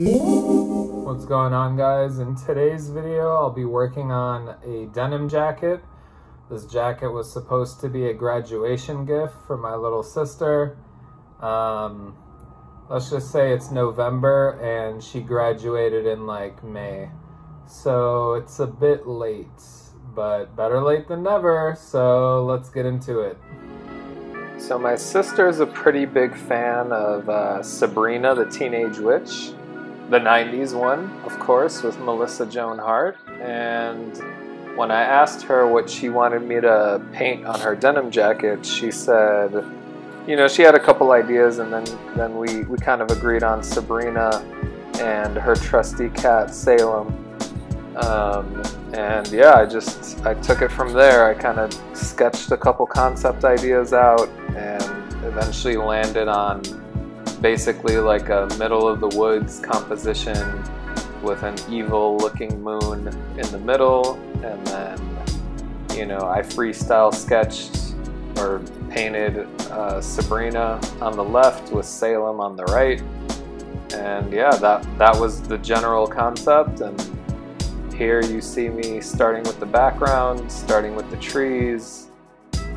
What's going on, guys? In today's video I'll be working on a denim jacket. This jacket was supposed to be a graduation gift for my little sister. Let's just say it's November and she graduated in like May, so it's a bit late, but better late than never. So let's get into it. So my sister's a pretty big fan of Sabrina the Teen Witch. The 90s one, of course, with Melissa Joan Hart. And when I asked her what she wanted me to paint on her denim jacket, she said, you know, she had a couple ideas, and then we kind of agreed on Sabrina and her trusty cat, Salem. And yeah, I took it from there. I kind of sketched a couple concept ideas out and eventually landed on basically like a middle of the woods composition with an evil looking moon in the middle, and then, you know, I freestyle sketched or painted Sabrina on the left with Salem on the right. And yeah, that was the general concept. And here you see me starting with the background, starting with the trees,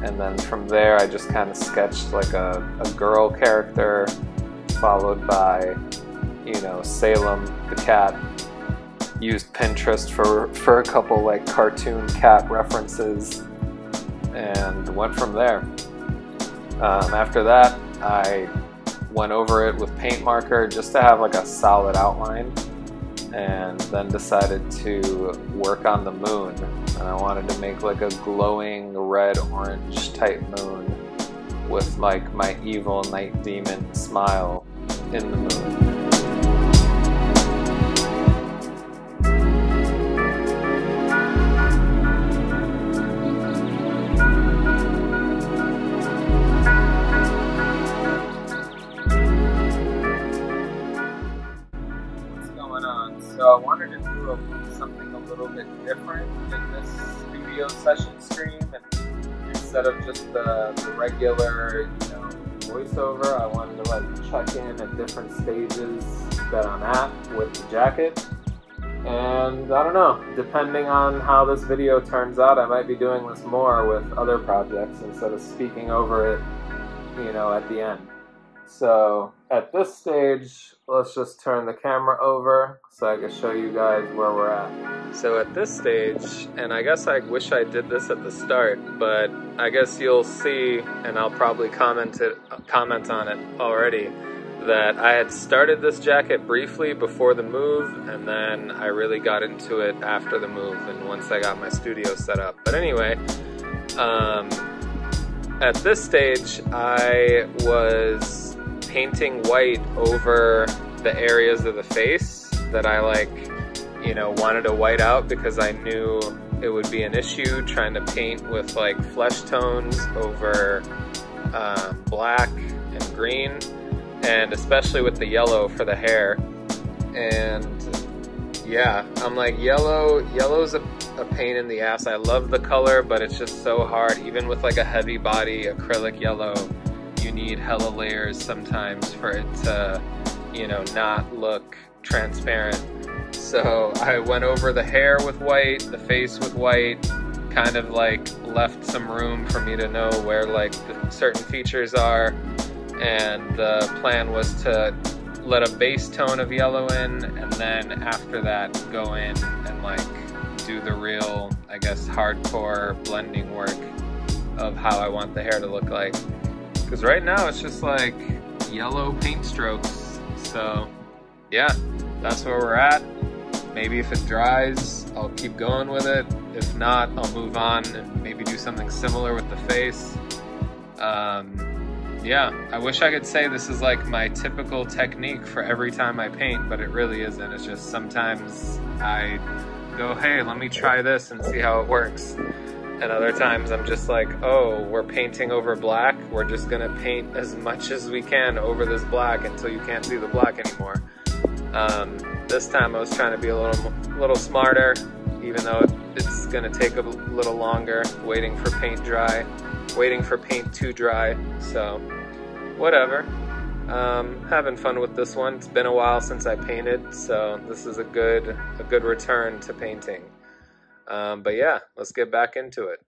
and then from there I just kind of sketched like a girl character, followed by, you know, Salem the cat. Used Pinterest for a couple like cartoon cat references and went from there. After that, I went over it with paint marker just to have like a solid outline, and then decided to work on the moon. And I wanted to make like a glowing red-orange type moon with like my evil night demon smile in the moon. What's going on? So I wanted to do something a little bit different in this studio session stream, and instead of just the regular, you know, voiceover, I wanted to like check in at different stages that I'm at with the jacket. And I don't know, depending on how this video turns out, I might be doing this more with other projects instead of speaking over it, you know, at the end. So at this stage, let's just turn the camera over so I can show you guys where we're at. So at this stage, and I guess I wish I did this at the start, but I guess you'll see, and I'll probably comment on it already, that I had started this jacket briefly before the move, and then I really got into it after the move and once I got my studio set up. But anyway, at this stage, I was painting white over the areas of the face that I like, you know, wanted to white out because I knew it would be an issue trying to paint with like flesh tones over black and green, and especially with the yellow for the hair. And yeah, I'm like, yellow's a pain in the ass. I love the color, but it's just so hard. Even with like a heavy body acrylic yellow, you need hella layers sometimes for it to, you know, not look transparent. So I went over the hair with white, the face with white, kind of like left some room for me to know where like the certain features are. And the plan was to let a base tone of yellow in, and then after that go in and like do the real, I guess, hardcore blending work of how I want the hair to look like. Because right now it's just like yellow paint strokes. So yeah, that's where we're at. Maybe if it dries, I'll keep going with it. If not, I'll move on and maybe do something similar with the face. Yeah, I wish I could say this is like my typical technique for every time I paint, but it really isn't. It's just sometimes I go, hey, let me try this and see how it works. And other times I'm just like, oh, we're painting over black. We're just gonna paint as much as we can over this black until you can't see the black anymore. This time I was trying to be a little smarter, even though it's gonna take a little longer, waiting for paint to dry. So whatever. Having fun with this one. It's been a while since I painted, so this is a good return to painting. But yeah, let's get back into it.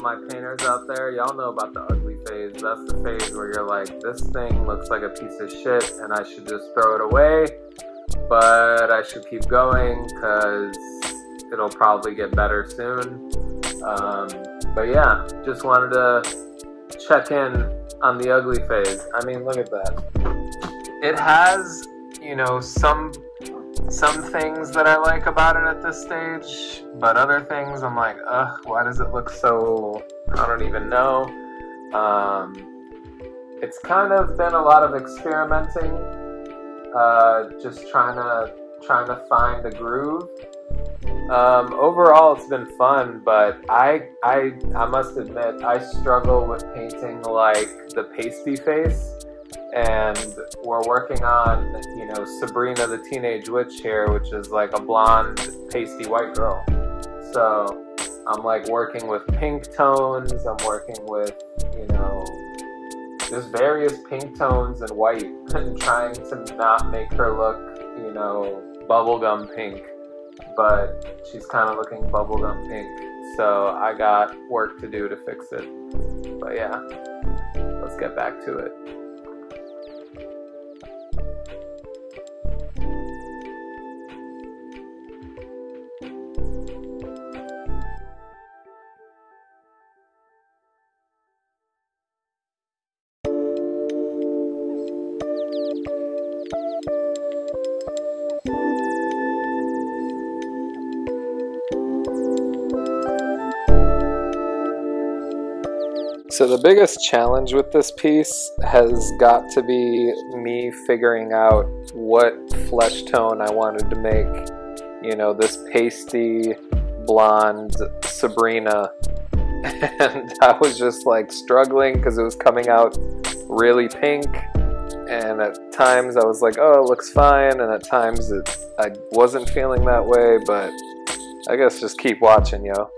My painters out there, y'all know about the ugly phase. That's the phase where you're like, this thing looks like a piece of shit and I should just throw it away, but I should keep going because it'll probably get better soon. But yeah, just wanted to check in on the ugly phase. I mean, look at that. It has, you know, some things that I like about it at this stage, but other things I'm like, ugh, why does it look so, I don't even know. It's kind of been a lot of experimenting, just trying to find the groove. Overall it's been fun, but I must admit I struggle with painting like the pasty face. And we're working on, you know, Sabrina the Teenage Witch here, which is like a blonde, pasty white girl. So I'm like working with pink tones, I'm working with, you know, just various pink tones and white, and trying to not make her look, you know, bubblegum pink, but she's kind of looking bubblegum pink. So I got work to do to fix it. But yeah, let's get back to it. So the biggest challenge with this piece has got to be me figuring out what flesh tone I wanted to make, you know, this pasty blonde Sabrina. And I was just like struggling because it was coming out really pink, and at times I was like, oh, it looks fine, and at times I wasn't feeling that way, but I guess just keep watching, yo.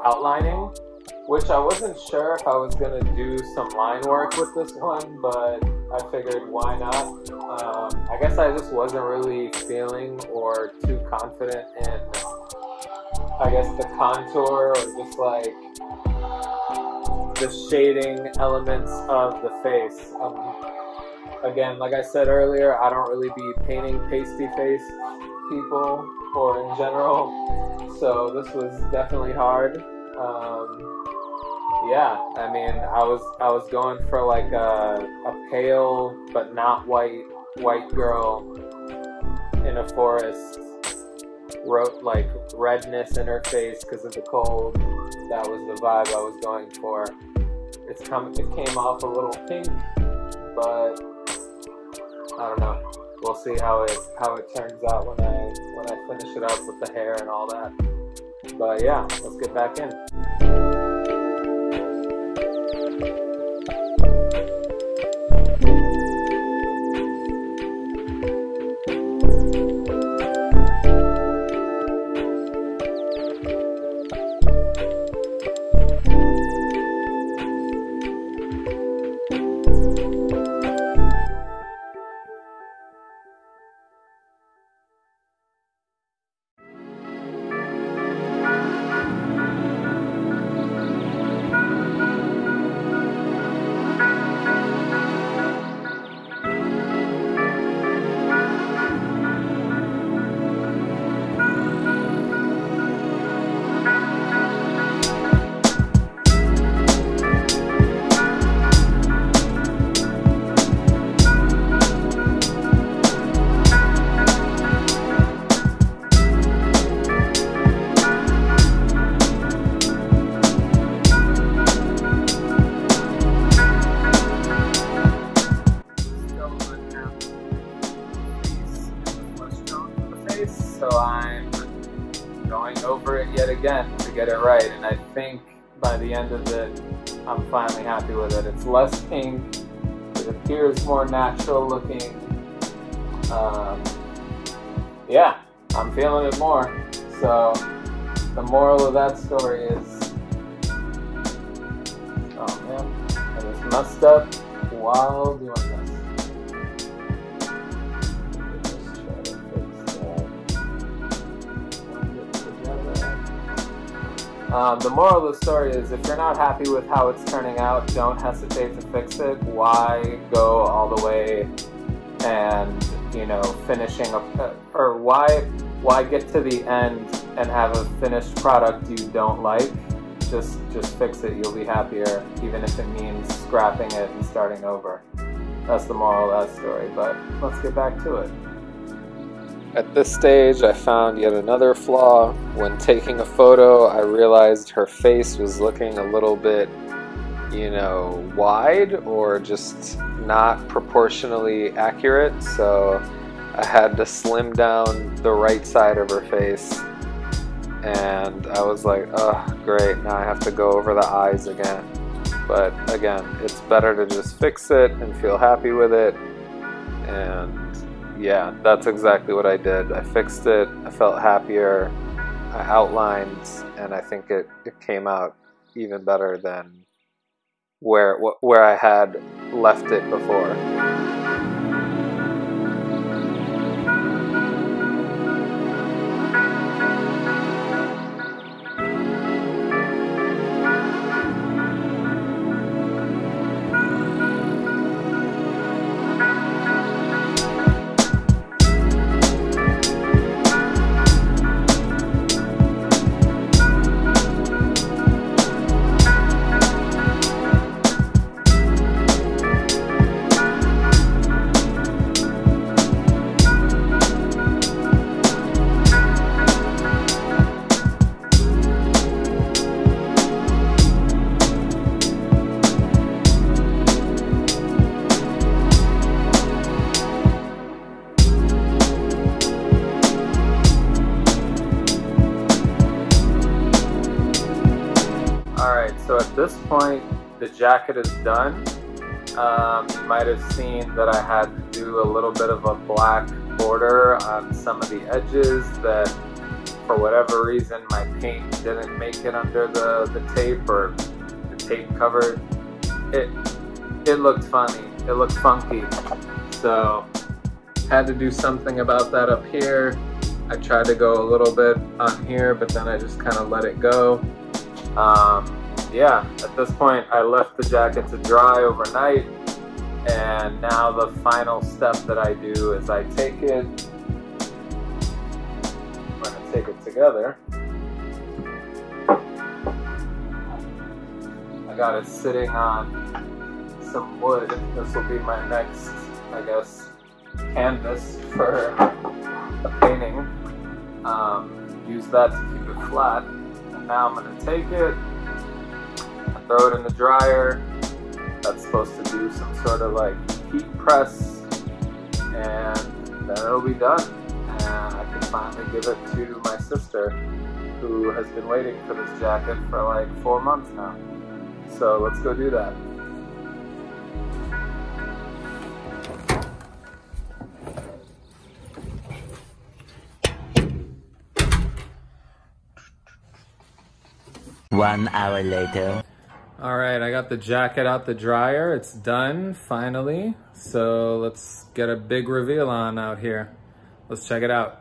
Outlining, which I wasn't sure if I was going to do some line work with this one, but I figured why not. I guess I just wasn't really feeling or too confident in, I guess, the contour or just like the shading elements of the face. Again, like I said earlier, I don't really be painting pasty face people or in general, so this was definitely hard. Yeah, I mean, I was going for like a pale but not white girl in a forest, wrote like redness in her face because of the cold. That was the vibe I was going for. It came off a little pink, but I don't know. We'll see how it turns out when I finish it up with the hair and all that. But yeah, let's get back in. again to get it right, and I think by the end of it, I'm finally happy with it. It's less pink, it appears more natural looking. Yeah, I'm feeling it more. So the moral of that story is, oh man, I just messed up while doing this. Just try to fix that. The moral of the story is, if you're not happy with how it's turning out, don't hesitate to fix it. Why go all the way and, you know, finishing or why get to the end and have a finished product you don't like? Just fix it. You'll be happier, even if it means scrapping it and starting over. That's the moral of that story, but let's get back to it. At this stage, I found yet another flaw. When taking a photo, I realized her face was looking a little bit, you know, wide or just not proportionally accurate, so I had to slim down the right side of her face, and I was like, oh great, now I have to go over the eyes again. But again, it's better to just fix it and feel happy with it, and yeah, that's exactly what I did. I fixed it, I felt happier, I outlined, and I think it came out even better than where I had left it before. So at this point, the jacket is done. You might have seen that I had to do a little bit of a black border on some of the edges that, for whatever reason, my paint didn't make it under the tape, or the tape covered. It looked funny. It looked funky. So had to do something about that up here. I tried to go a little bit on here, but then I just kind of let it go. Yeah, at this point I left the jacket to dry overnight, and now the final step that I do is I take it, I'm going to take it together. I got it sitting on some wood. This will be my next, I guess, canvas for a painting. Use that to keep it flat. And now I'm going to take it, throw it in the dryer. That's supposed to do some sort of like heat press, and then it'll be done. And I can finally give it to my sister, who has been waiting for this jacket for like 4 months now. So let's go do that. One hour later. All right, I got the jacket out the dryer. It's done, finally. So let's get a big reveal on out here. Let's check it out.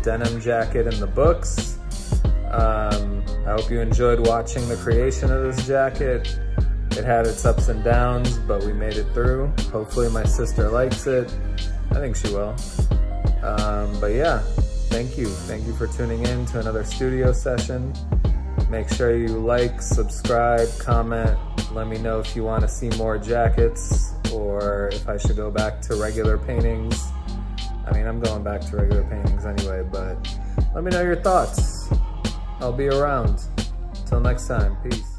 Denim jacket in the books. I hope you enjoyed watching the creation of this jacket. It had its ups and downs, but we made it through. Hopefully my sister likes it. I think she will. But yeah, thank you. Thank you for tuning in to another studio session. Make sure you like, subscribe, comment. Let me know if you want to see more jackets or if I should go back to regular paintings. I mean, I'm going back to regular paintings anyway, but let me know your thoughts. I'll be around. Till next time, peace.